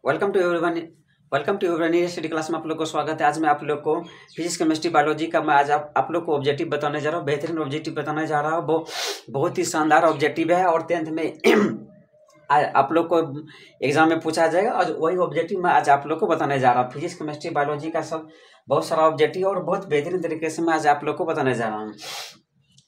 Welcome to everyone. Welcome to everyone study class में आप लोग को स्वागत है। आज मैं आप लोग को फिजिक्स केमिस्ट्री बायोलॉजी का मैं आज आप लोग को ऑब्जेक्टिव बताने जा रहा हूँ। बेहतरीन ऑब्जेक्टिव बताने जा रहा हूँ। बहुत ही शानदार ऑब्जेक्टिव है और 10th में आप लोग को एग्जाम में पूछा जाएगा और वही ऑब्जेक्टिव मैं आज आप लोग को बताने जा रहा हूँ। फिजिक्स केमिस्ट्री बायोलॉजी का सब बहुत सारा ऑब्जेक्टिव और बहुत बेहतरीन तरीके से मैं आज आप लोग को बताने जा रहा हूँ।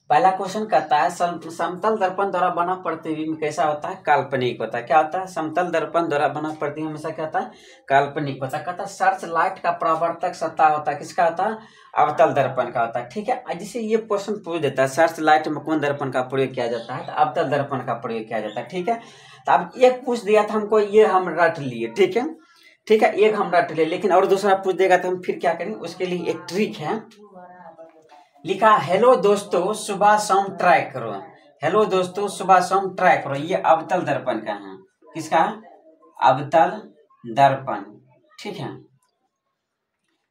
पहला क्वेश्चन कहता है समतल दर्पण द्वारा बना प्रतिबिंब कैसा होता है? काल्पनिक होता है। क्या होता है? समतल दर्पण द्वारा बना प्रतिबिंब हमेशा क्या होता है? काल्पनिक होता है। कहता है सर्च लाइट का परावर्तक सतह होता है। किसका होता है? अवतल दर्पण का होता है। ठीक है, जैसे ये क्वेश्चन पूछ देता है सर्च लाइट में कौन दर्पण का प्रयोग किया जाता है? तो अवतल दर्पण का प्रयोग किया जाता है। ठीक है, तो अब एक पूछ दिया था हमको, ये हम रट लिए। ठीक है, ठीक है, एक हम रट लिए, लेकिन और दूसरा पूछ देगा तो हम फिर क्या करेंगे? उसके लिए एक ट्रिक है। लिखा हेलो दोस्तों सुबह शाम ट्राई करो। हेलो दोस्तों सुबह शाम ट्राई करो। ये अवतल दर्पण का है। किसका? अवतल दर्पण। ठीक है,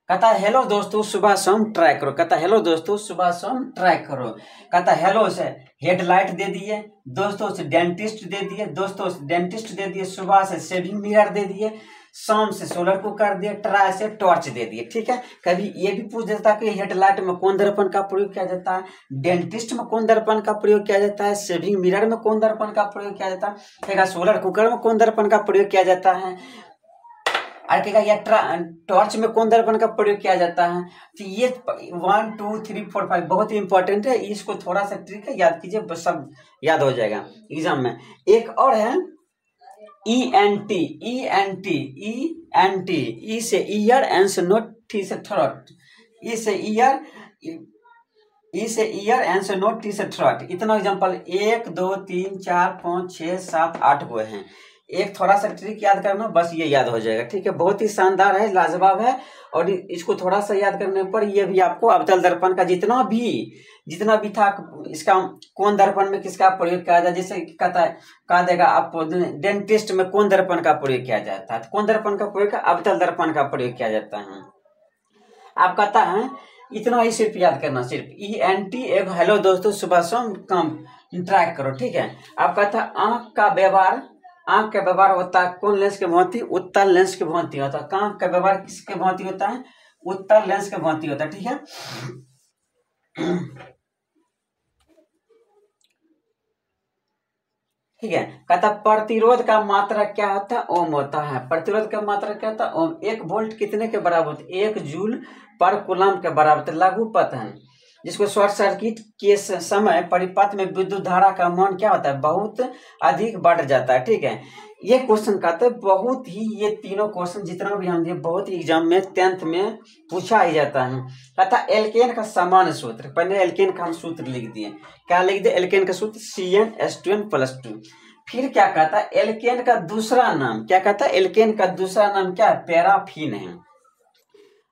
कहता है हेलो दोस्तों सुबह शाम ट्राई करो। कहता है हेलो दोस्तों सुबह शाम ट्राई करो। कहता है हेलो से हेडलाइट दे दिए, दोस्तों से डेंटिस्ट दे दिए, दोस्तों से डेंटिस्ट दे दिए, सुबह से शेविंग मिरर दे दिए, शाम से सोलर कुकर दिए, ट्राई से टॉर्च दे दिए। ठीक है, कभी ये भी पूछ देता है कि हेडलाइट में कौन दर्पण का प्रयोग किया जाता है, डेंटिस्ट में कौन दर्पण का प्रयोग किया जाता है, शेविंग मिरर में कौन दर्पण का प्रयोग किया जाता है, सोलर कुकर में कौन दर्पण का प्रयोग किया जाता है, और कहेगा या टॉर्च में कौन दर्पण का प्रयोग किया जाता है। तो ये 1 2 3 4 5 बहुत ही इंपॉर्टेंट है। इसको थोड़ा सा ट्रिक है, याद कीजिए, सब याद हो जाएगा एग्जाम में। एक और है ENT। ई से ईयर, एन से नोट, टी से थ्रोट। ई से ईयर, एन से नोट, टी से थ्रोट। इतना एग्जाम्पल 1 2 3 4 5 6 7 8 गो हैं। एक थोड़ा सा ट्रिक याद करना, बस ये याद हो जाएगा। ठीक है, बहुत ही शानदार है, लाजवाब है। और इसको थोड़ा सा याद करने पर ये भी आपको अवतल दर्पण का जितना भी था, इसका कौन दर्पण में किसका प्रयोग किया जाता है। जैसे कहता है, कहा देगा आपको डेंटिस्ट में कौन दर्पण का प्रयोग किया जाता है, तो कौन दर्पण का प्रयोग? अवतल दर्पण का प्रयोग किया जाता है। आप कहता है इतना ही सिर्फ याद करना, सिर्फ ENT। एक हेलो दोस्तों सुबह शाम काम ट्रैक करो। ठीक है, आप कहता है आंख का व्यवहार होता है कौन लेंस के भांति? उत्तल लेंस के भांति होता है। आंख का व्यवहार किसके भांति होता है? उत्तल लेंस के भांति होता है। ठीक है, ठीक है, कहता प्रतिरोध का मात्रा क्या होता है? ओम होता है। प्रतिरोध का मात्रा क्या होता है? ओम। 1 वोल्ट कितने के बराबर होता है? 1 जूल पर कूलम के बराबर। लघु पथ है जिसको शॉर्ट सर्किट के समय परिपथ में विद्युत धारा का मान क्या होता है? बहुत अधिक बढ़ जाता है। ठीक है, ये क्वेश्चन कहते हैं बहुत ही, ये तीनों क्वेश्चन जितना भी हम दिए बहुत ही एग्जाम में 10th में पूछा ही जाता है। कहता एल्केन का समान सूत्र। पहले एल्केन का हम सूत्र लिख दिए। क्या लिख दिए? एल्केन का सूत्र CnH2n+2। फिर क्या कहता है? एल्केन का दूसरा नाम क्या कहता है? एल्केन का दूसरा नाम क्या है? पैराफिन है।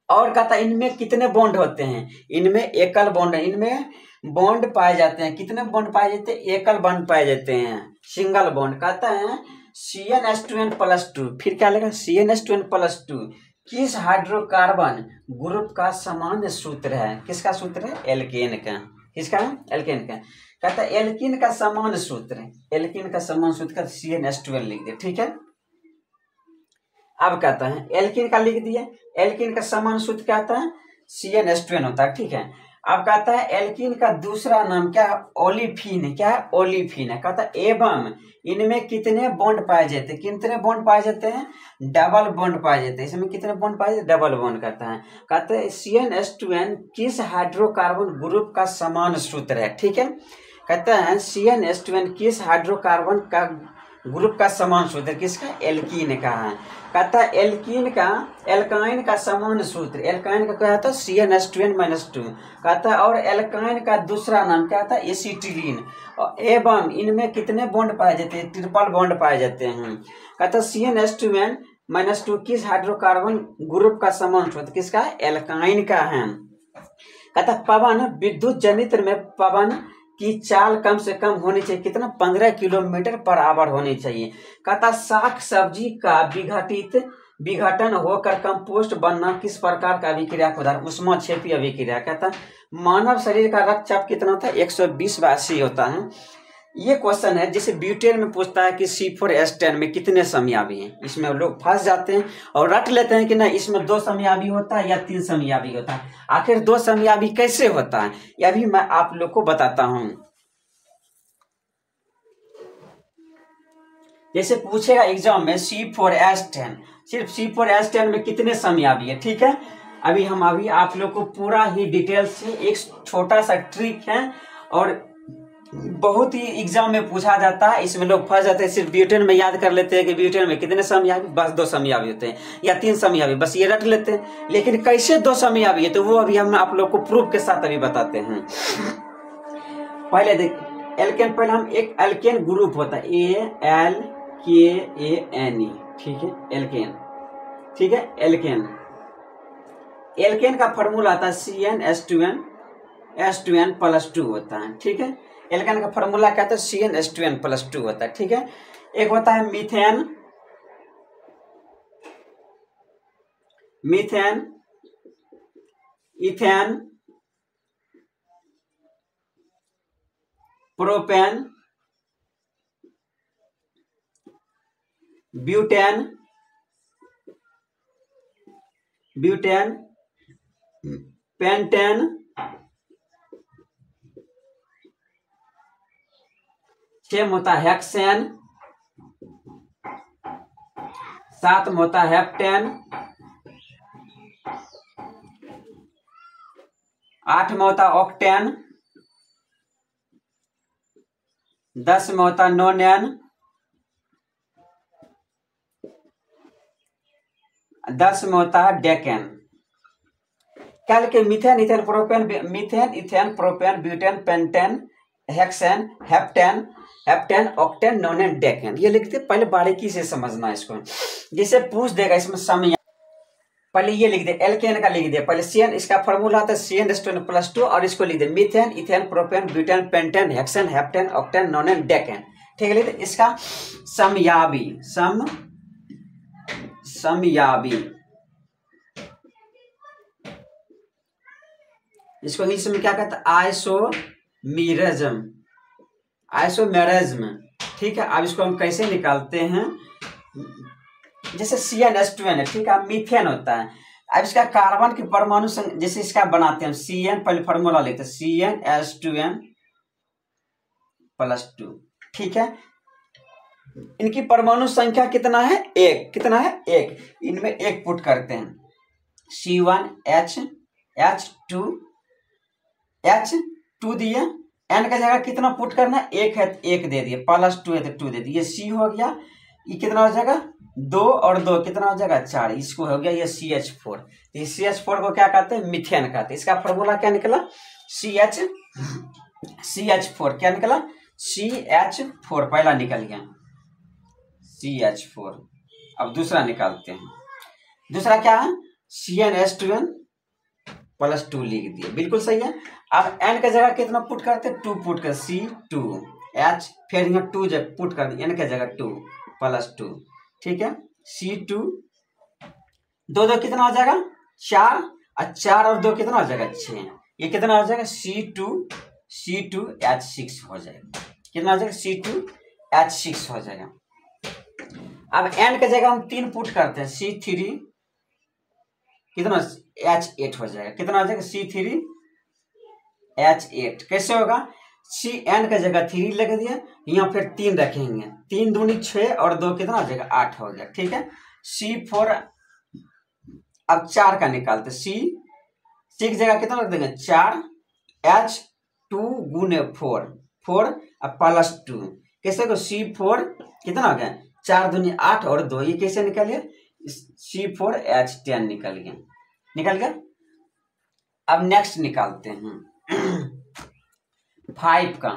और कहता है इनमें कितने बॉन्ड होते हैं? इनमें एकल बॉन्ड है। इनमें बॉन्ड पाए जाते हैं। कितने बॉन्ड पाए जाते हैं? एकल बॉन्ड पाए जाते हैं, सिंगल बॉन्ड। कहता है CnH2n+2। फिर क्या लगेगा? CnH2n+2 किस हाइड्रोकार्बन ग्रुप का सामान्य सूत्र है? किसका सूत्र है? एल्केन का। किसका? एल्केन का। कहता है एल्कीन का समान सूत्र, एल्कीन का समान सूत्र का CnH2n लिख दिया। ठीक है, अब कहता है एल्कीन का लिख दिया। एल्कीन का समान सूत्र क्या होता है? CnH2n होता है। ठीक है, अब कहता है एल्कीन का दूसरा नाम क्या है? ओलिफिन है। क्या है? ओलिफिन है। कहता है एवं इनमें कितने बॉन्ड पाए जाते हैं? कितने बॉन्ड पाए जाते हैं? डबल बॉन्ड पाए जाते हैं। इसमें कितने बॉन्ड पाए जाते हैं? Double bond. कहता है CnH2n किस हाइड्रोकार्बन ग्रुप का समान सूत्र है? ठीक है, कहता है CnH2n किस हाइड्रोकार्बन का ग्रुप का समान सूत्र? किसका? एल्कीन का है। कहता है एल्काइन का समान सूत्र, एल्काइन का क्या होता है? CnH2n-2। कहता है और एल्काइन का दूसरा नाम क्या होता है? एसिटिलीन। एवं इनमें कितने बॉन्ड पाए जाते हैं? ट्रिपल बॉन्ड पाए जाते हैं। कहता है CnH2n-2 किस हाइड्रोकार्बन ग्रुप का समान सूत्र? किसका? एल्काइन का है। कहता है पवन विद्युत जनित्र में पवन की चाल कम से कम होनी चाहिए। कितना? 15 किलोमीटर पर आवर होनी चाहिए। कहता शाक सब्जी का विघटन होकर कंपोस्ट बनना किस प्रकार का अभिक्रिया का उदाहरण? ऊष्माक्षेपी अभिक्रिया। कहता मानव शरीर का रक्तचाप कितना होता है? 120/80 होता है। ये क्वेश्चन है जैसे ब्यूटेन में पूछता है कि C4H10 में कितने समयाबी हैं, इसमें लोग फंस जाते हैं और रट लेते हैं कि ना इसमें 2 समयाबी होता है या 3 समयाबी होता है। आखिर 2 समयाबी कैसे होता है यह भी मैं आप लोग को बताता हूं। जैसे पूछेगा एग्जाम में C4H10, सिर्फ C4H10 में कितने समयाबी है, ठीक है। अभी आप लोग को पूरा ही डिटेल से एक छोटा सा ट्रिक है और बहुत ही एग्जाम में पूछा जाता है, इसमें लोग फंस जाते हैं। सिर्फ ब्यूटेन में याद कर लेते हैं कि ब्यूटेन में कितने समयाबी, बस 2 समयाबी होते हैं या 3 समयाबी, बस ये रट लेते हैं। लेकिन कैसे 2 समयाबी है तो वो अभी हम आप लोग को प्रूफ के साथ अभी बताते हैं। पहले देख एल्केन, पहले हम एक एल्केन ग्रुप होता है ALKANE, ठीक है, एल्केन, ठीक है। एल्केन, एल्केन का फॉर्मूला आता है CnH2n+2 होता है, ठीक है। एल्केन का फॉर्मूला क्या होता है CnH2n+2 होता है, ठीक है। एक होता है methane, methane, ethane, propane, butane, butane, pentane, 6 में होता है हेक्सेन, 7 में होता है हेप्टेन, 8 में होता है ऑक्टेन, 10 में होता है नोनेन, 10 में होता है डेकेन। क्या लिखे? Methane, ethane, propane, methane, ethane, propane, butane, pentane, hexane, heptane, heptane, octane, nonane, decane, ये लिखते। पहले बारीकी से समझना इसको, जैसे पूछ देगा इसमें समय, पहले ये लिख दे, एल्केन का लिख दे पहले CN, इसका फॉर्मूला आता है CnH2n+2 और इसको लिख दे methane, ethane, propane, butane, pentane, hexane, heptane, octane, nonane, decane, ठीक है। लिख दे इसका समयाबी, समयाबी, इसको इंग्लिश में क्या कहता है? आइसोमेरिज्म, आइसोमेरिज्म, ठीक है। अब इसको हम कैसे निकालते हैं? जैसे CnH2n है, ठीक है, मीथेन होता है। अब इसका कार्बन की परमाणु जैसे इसका बनाते हैं CN, पहले फॉर्मूला लेते हैं CnH2n+2, ठीक है। इनकी परमाणु संख्या कितना है? 1, कितना है? 1, इनमें 1 पुट करते हैं, C1H2 दिए, N का जगह कितना पुट करना है? 1 है, 1 दे दिए, +2 है तो 2 दे दिए, ये C हो गया। ये कितना हो जाएगा? 2 और 2 कितना हो जाएगा? 4, इसको हो गया ये CH4। ये CH4 को क्या कहते हैं? मीथेन कहते हैं। इसका फॉर्मूला क्या निकला? CH4 क्या निकला? CH4 पहला निकल गया CH4। अब दूसरा निकालते हैं, दूसरा क्या है? CnH2n+2 लिख दिए, बिल्कुल सही है। अब N का जगह कितना पुट करते हैं? 2 पुट कर, C2H, फिर यहाँ 2 जब पुट कर दिए, N का जगह 2+2, ठीक है। C2, 2 2 कितना हो जाएगा? 4, और 4 और 2 कितना हो जाएगा? 6, ये कितना हो जाएगा? C2H6 हो जाएगा। कितना हो जाएगा? C2H6 हो जाएगा। अब N का जगह हम 3 पुट करते हैं, C3 कितना? H8 हो जाएगा। कितना हो जाएगा? C3H8 कैसे होगा? CN का जगह 3 लगा दिया, यहाँ फिर 3 रखेंगे, 3 दूनी 6 और 2 कितना हो जाएगा? 8 हो गया, ठीक है। C4, अब 4 का निकालते, C की जगह कितना रख देंगे? 4, H2 गुने 4 अब +2 कैसे को? C4 कितना हो गया? 4 दूनी 8 और 2, ये कैसे निकल गया? C4H10 निकल गया। अब नेक्स्ट निकालते हैं 5 का,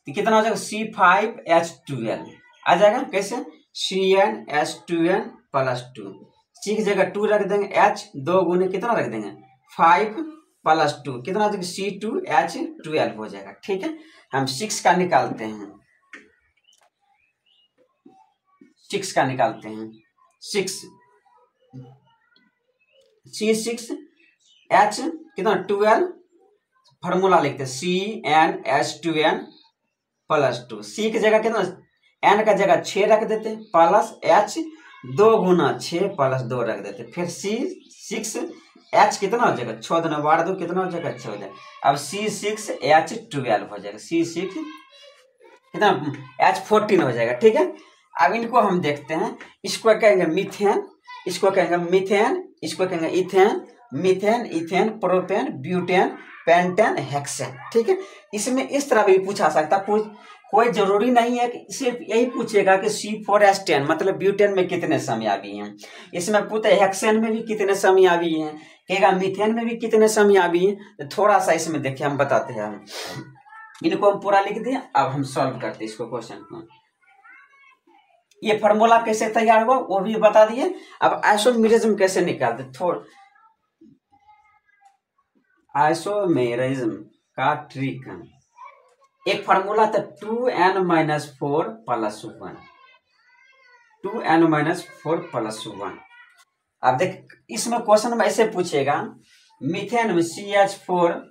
तो कितना हो जाएगा? C5H12 आ जाएगा। कैसे? CnH2n+2, C की जगह 2 रख देंगे, H 2 गुने कितना रख देंगे? 5+2 कितना हो जाएगा? C2H12 हो जाएगा, ठीक है। हम 6 का निकालते हैं, 6 का निकालते हैं, 6 C6H कितना? 12, फॉर्मूला लिखते हैं CnH2n +2। सी की जगह कितना, एन का जगह 6 रख देते प्लस H 2 गुना 6 + 2 रख देते। फिर C6 H कितना हो जाएगा 6 दूना 12 2 कितना हो जाएगा 6 हो जाएगा। अब C6 H 12 हो जाएगा। C6 कितना H 14 हो जाएगा। ठीक है, अब इनको हम देखते हैं। इसको कहेंगे मीथेन, इसको कहेंगे मीथेन, इसको कहेंगे ethane, methane, ethane, propane, butane, pentane, hexane. ठीक है, इसमें इस तरह भी पूछा सकता, कोई जरूरी नहीं है कि सिर्फ यही पूछेगा कि C4H10 मतलब ब्यूटेन में कितने समयावी हैं। इसमें पूछते हेक्सेन में भी कितने समयावी हैं, कहेगा मीथेन में भी कितने समयावी हैं। तो थोड़ा सा इसमें देखिए हम बताते हैं। इनको हम पूरा लिख दिए, अब हम सॉल्व करते हैं इसको क्वेश्चन को। ये फार्मूला कैसे तैयार हुआ वो भी बता दिए। अब आइसोमेरिज्म कैसे निकालते, थोड़ा आइसोमेरिज्म का ट्रिक। एक फार्मूला था 2n - 4 + 1, 2n - 4 + 1। अब देख इसमें क्वेश्चन में ऐसे पूछेगा मीथेन में CH4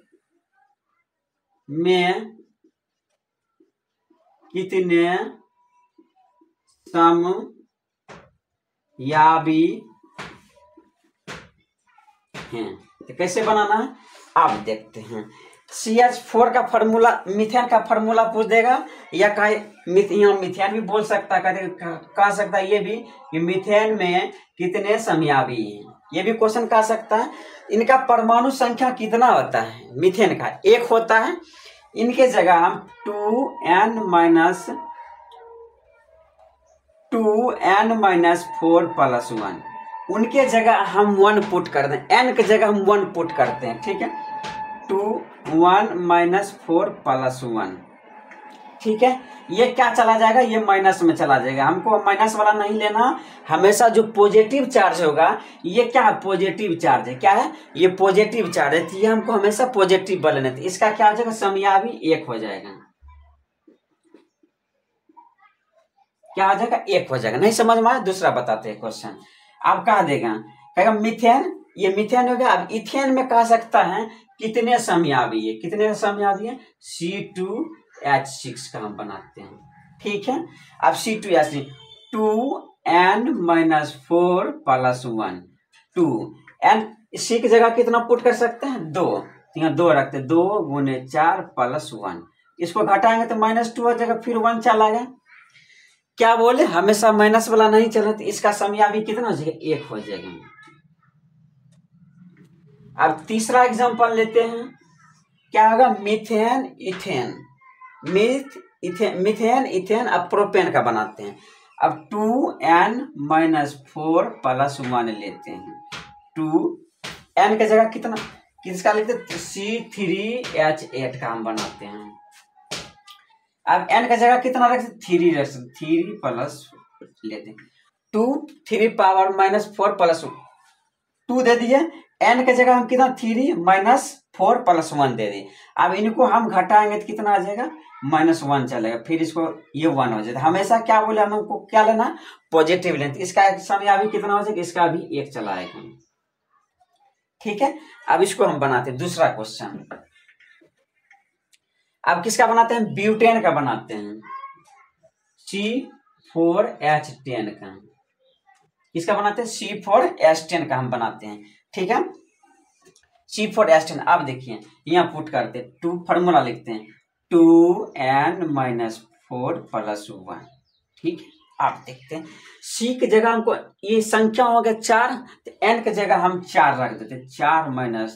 में कितने समयावी हैं, तो कैसे बनाना है आप देखते हैं। CH4 का फार्मूला, मीथेन का फार्मूला पूछ देगा, या यहाँ मीथेन भी बोल सकता है, कह सकता है ये भी कि मीथेन में कितने समयावी हैं, ये भी क्वेश्चन कह सकता है। इनका परमाणु संख्या कितना होता है, मीथेन का 1 होता है। इनके जगह हम 2n - 4 + 1, उनके जगह हम 1 पुट कर दें, n के जगह हम 1 पुट करते हैं। ठीक है, 1 - 4 + 1। ठीक है, ये क्या चला जाएगा, ये माइनस में चला जाएगा। हमको माइनस वाला नहीं लेना, हमेशा जो पॉजिटिव चार्ज होगा, ये क्या है पॉजिटिव चार्ज है, क्या है ये पॉजिटिव चार्ज है, तो ये हमको हमेशा पॉजिटिव वाला लेते। इसका क्या हो जाएगा समयावी 1 हो जाएगा, क्या हो जाएगा 1 हो जाएगा। नहीं समझ में आया, दूसरा बताते हैं क्वेश्चन। आप कहा देगा, कहेगा मीथेन, ये मीथेन हो गया। अब इथेन में कह सकता है कितने समयावी है, कितने समयावी है, C2H6 का हम बनाते हैं। ठीक है, अब C2H6 2n - 4 + 1, 2n C की जगह कितना पुट कर सकते हैं 2, यहाँ 2 रखते 2 × 4 + 1। इसको घटाएंगे तो -2 हो जाएगा, फिर 1 चला गया। क्या बोले हमेशा माइनस वाला नहीं चला, तो इसका समयावी कितना हो जाएगा 1 हो जाएगा। अब तीसरा एग्जांपल लेते हैं, क्या होगा मीथेन इथेन, मीथेन इथेन अब प्रोपेन का बनाते हैं। अब 2n - 4 + 1 लेते हैं। 2n की जगह कितना, किसका लेते हैं C3H8 का हम बनाते हैं। अब n का जगह कितना रखते 3 रख सकते, 3 प्लस लेते हैं। 2 3 पावर -4 + 2 दे दिए। n के जगह हम कितना 3 - 4 + 1 दे दिए। अब इनको हम घटाएंगे तो कितना आ जाएगा -1 चलेगा, फिर इसको ये 1 हो जाएगा। हमेशा क्या बोले हमको क्या लेना पॉजिटिव लेना, इसका समयावी कितना हो जाएगा, इसका भी 1 चला आएगा। ठीक है, अब इसको हम बनाते हैं दूसरा क्वेश्चन। अब किसका बनाते हैं ब्यूटेन का बनाते हैं, C4H10 का। किसका बनाते हैं C4H10 का हम बनाते हैं। ठीक है, C4H10। अब देखिए यहाँ पुट करते 2 फार्मूला लिखते हैं 2n - 4 + 1। ठीक है, आप देखते हैं C की जगह हमको ये संख्या हो गया 4, तो n की जगह हम 4 रख देते, 4 -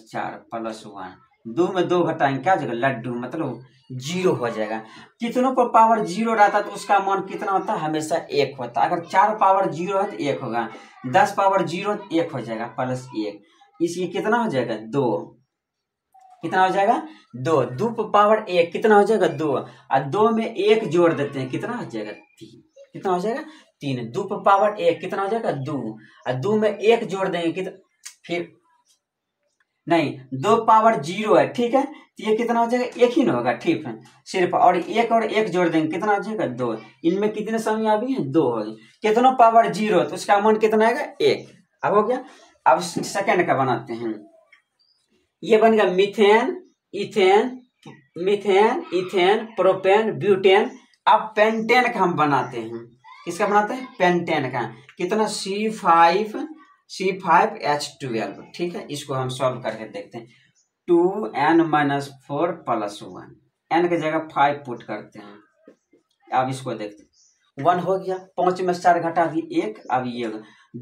4 + 1। 2 में 2 घटाएंगे क्या हो जाएगा लड्डू, मतलब 0 हो जाएगा। कितनों पर पावर 0 रहता है तो उसका मान कितना होता है हमेशा 1 होता है। अगर 4 पावर 0 है तो 1 होगा, 10 पावर 0 तो 1 हो जाएगा +1, इसलिए कितना हो जाएगा 2। कितना हो जाएगा 2, 2 पर पावर 1 कितना हो जाएगा 2, और 2 में 1 जोड़ देते हैं कितना हो जाएगा 3, कितना हो जाएगा 3। 2 पर पावर 1 कितना हो जाएगा 2, और 2 में 1 जोड़ देंगे कितना, फिर नहीं 2 पावर 0 है। ठीक है, तो ये कितना हो जाएगा 1 ही ना होगा, ठीक है सिर्फ, और 1 जोड़ देंगे कितना हो जाएगा 2। इनमें कितने समयावी हैं 2 हो गए। कितनों पावर 0 तो उसका मान कितना आएगा 1। अब हो गया। अब सेकंड का बनाते हैं, ये बन गया methane ethane methane, ethane, propane, butane. अब पेंटेन का हम बनाते हैं। किसका बनाते हैं? पेंटेन का। कितना? C5H12। ठीक है, इसको हम सॉल्व करके देखते हैं। 2n-4 + 1, n की जगह 5 पुट करते हैं। अब इसको देखते हैं। 1 हो गया, 5 में 4 घटा दिए 1। अब ये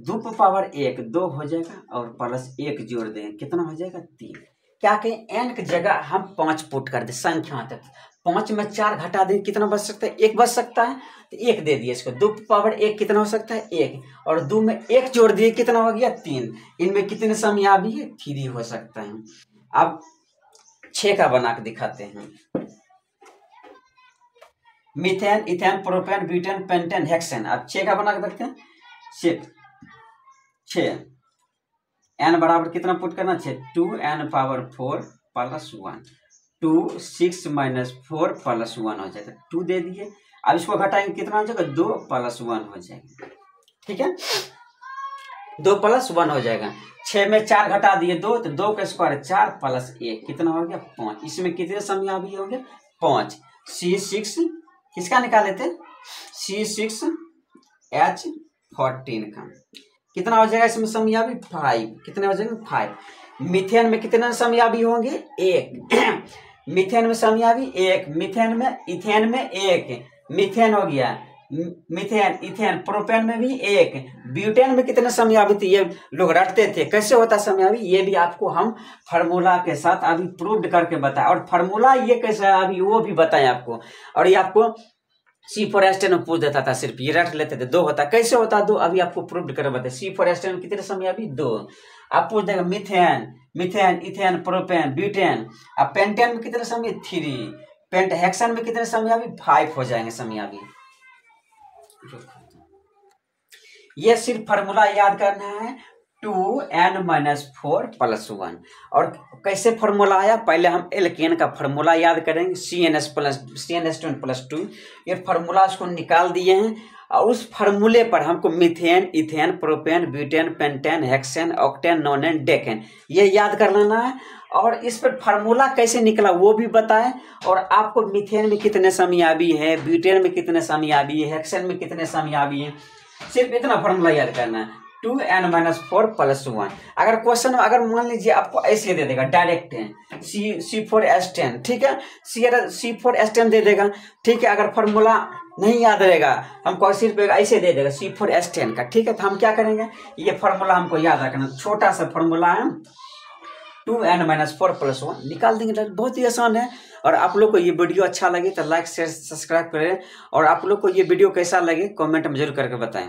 2 की पावर 1 2 हो जाएगा और +1 जोड़ दें, कितना हो जाएगा? 3। क्या कहें? n की जगह हम 5 पुट कर दे संख्या तक। 5 में 4 घटा दें, कितना बच सकता है? 1 बच सकता है, तो 1 दे दिए इसको। 2 की पावर 1 कितना हो सकता है? 1। और 2 में 1 जोड़ दिए, कितना हो गया? 3। इनमें कितने समयाभी है? 3 हो सकता है। अब 6 का बना के दिखाते हैं। Methane, ethane, propane, butane, pentane, hexane. अब 6 का बना के देखते हैं। 6 n बराबर कितना पुट करना? 6। 2n⁴ + 1। 2 6 - 4 + 1 हो जाएगा। 2 दे दिए। अब इसको घटाएंगे, कितना हो जाएगा? 2 + 1 हो जाएगा। ठीक है, 2 + 1 हो जाएगा। 6 में 4 घटा दिए 2, तो 2 का स्क्वायर 4 + 1 कितना हो गया? 5। इसमें कितने समयाभी होंगे? 5। C6 किसका निकाले थे? C6H14 का। कितना हो जाएगा इसमें समयाभी? 5। कितने हो जाएंगे? 5। मीथेन में कितने समयाभी होंगे? 1। मीथेन में समयाभी 1। मीथेन में, इथेन में 1। मीथेन हो गया। मीथेन, इथेन, प्रोपेन में भी 1। ब्यूटेन में कितने समयाभी थे? ये लोग रटते थे, कैसे होता समयाभी? ये भी आपको हम फार्मूला के साथ अभी प्रूव्ड करके बताए। और फार्मूला ये कैसे है अभी वो भी बताएं आपको। और ये आपको C4H10 में पूछ देता था, सिर्फ ये रट लेते थे। 2 होता, कैसे होता 2? अभी आपको प्रूव्ड कर बताए। C4H10 में कितने समयाभी? 2। आप पूछ देगा मीथेन, इथेन, प्रोपेन, ब्यूटेन। अब पेंटेन में कितने समय? 3। हेक्सेन में कितने समयाभी? 5 हो जाएंगे समयाभी। ये सिर्फ फार्मूला याद करना है। 2n-4 + 1। और कैसे फार्मूला आया? पहले हम एल्केन का फार्मूला याद करेंगे। CnH2n+2 ये फार्मूला उसको निकाल दिए हैं। और उस फार्मूले पर हमको methane, ethane, propane, butane, pentane, hexane, octane, nonane, decane ये याद कर लेना है। और इस पर फार्मूला कैसे निकला वो भी बताएं। और आपको मीथेन में कितने समयाभी है, ब्यूटेन में कितने समयाभी है, हेक्सेन में कितने समयाभी है, सिर्फ इतना फार्मूला याद करना है। 2n-4 + 1। अगर क्वेश्चन अगर मान लीजिए आपको ऐसे दे देगा डायरेक्ट C4H10, ठीक है, C4H10 दे देगा, ठीक है। अगर फार्मूला नहीं याद रहेगा हमको, सिर्फ ऐसे दे देगा C4H10 का, ठीक है। तो हम क्या करेंगे? ये फार्मूला हमको याद रखना, छोटा सा फार्मूला है। 2n-4 + 1 निकाल देंगे, बहुत ही आसान है। और आप लोग को ये वीडियो अच्छा लगे तो लाइक शेयर सब्सक्राइब करें। और आप लोग को ये वीडियो कैसा लगे कमेंट में जरूर करके बताएं।